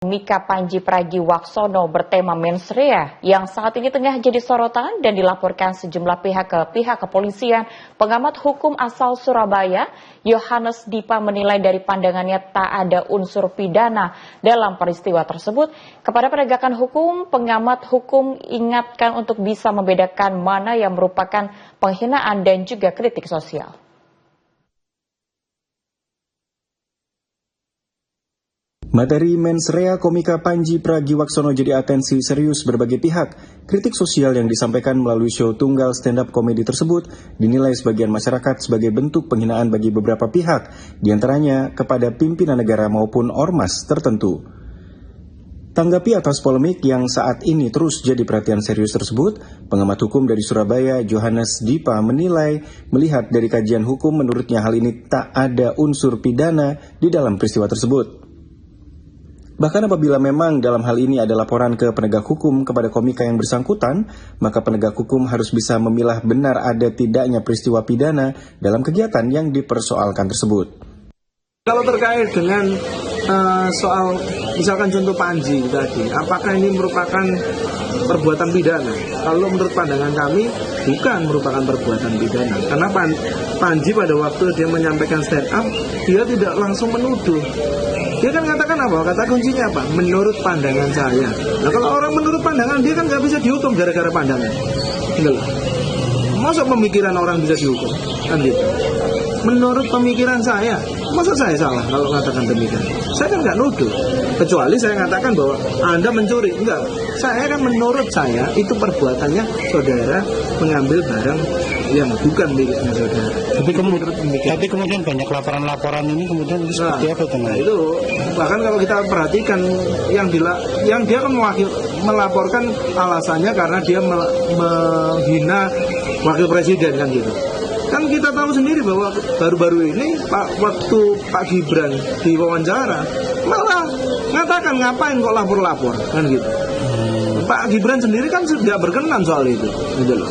Komika Panji Pragiwaksono bertema mensrea yang saat ini tengah jadi sorotan dan dilaporkan sejumlah pihak ke pihak kepolisian. Pengamat hukum asal Surabaya, Yohanes Dipa menilai dari pandangannya tak ada unsur pidana dalam peristiwa tersebut. Kepada penegakan hukum, pengamat hukum ingatkan untuk bisa membedakan mana yang merupakan penghinaan dan juga kritik sosial. Materi mensrea komika Panji Pragiwaksono jadi atensi serius berbagai pihak. Kritik sosial yang disampaikan melalui show tunggal stand-up komedi tersebut dinilai sebagian masyarakat sebagai bentuk penghinaan bagi beberapa pihak, diantaranya kepada pimpinan negara maupun ormas tertentu. Tanggapi atas polemik yang saat ini terus jadi perhatian serius tersebut, pengamat hukum dari Surabaya, Yohanes Dipa menilai melihat dari kajian hukum menurutnya hal ini tak ada unsur pidana di dalam peristiwa tersebut. Bahkan apabila memang dalam hal ini ada laporan ke penegak hukum kepada komika yang bersangkutan, maka penegak hukum harus bisa memilah benar ada tidaknya peristiwa pidana dalam kegiatan yang dipersoalkan tersebut. Kalau terkait dengan soal misalkan contoh Panji tadi, apakah ini merupakan perbuatan pidana? Kalau menurut pandangan kami bukan merupakan perbuatan pidana. Karena Panji pada waktu dia menyampaikan stand up, dia tidak langsung menuduh. Dia kan katakan apa? Kata kuncinya apa? Menurut pandangan saya. Nah kalau orang menurut pandangan, dia kan nggak bisa dihukum gara-gara pandangan. Enggak. Masa pemikiran orang bisa dihukum? Kan gitu. Menurut pemikiran saya, masa saya salah kalau mengatakan demikian? Saya kan nggak nuduh. Kecuali saya mengatakan bahwa Anda mencuri. Enggak. Saya kan menurut saya itu perbuatannya saudara mengambil barang yang bukan miliknya saudara. Tapi kemudian banyak laporan-laporan ini kemudian seperti apa teman? Nah itu bahkan kalau kita perhatikan yang dia kan melaporkan alasannya karena dia menghina wakil presiden kan gitu. Kan kita tahu sendiri bahwa baru-baru ini waktu Pak Gibran diwawancara malah ngatakan ngapain kok lapor-lapor kan gitu. Pak Gibran sendiri kan tidak berkenan soal itu gitu loh,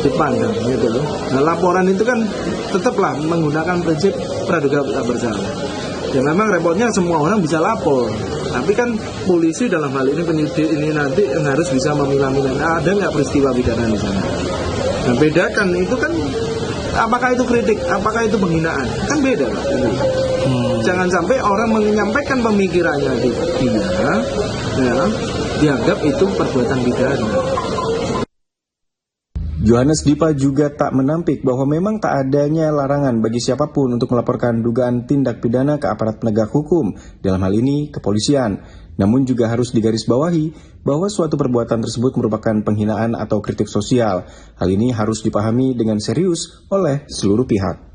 dipandang gitu loh. Nah laporan itu kan tetaplah menggunakan prinsip praduga tak bersalah. Ya memang repotnya semua orang bisa lapor, tapi kan polisi dalam hal ini penyidik ini nanti harus bisa memilah-milah ada nggak peristiwa pidana di sana. Nah bedakan itu kan apakah itu kritik, apakah itu penghinaan, kan beda Pak. Jangan sampai orang menyampaikan pemikirannya dia, ya, dianggap itu perbuatan pidana. Yohanes Dipa juga tak menampik bahwa memang tak adanya larangan bagi siapapun untuk melaporkan dugaan tindak pidana ke aparat penegak hukum, dalam hal ini kepolisian. Namun juga harus digarisbawahi bahwa suatu perbuatan tersebut merupakan penghinaan atau kritik sosial. Hal ini harus dipahami dengan serius oleh seluruh pihak.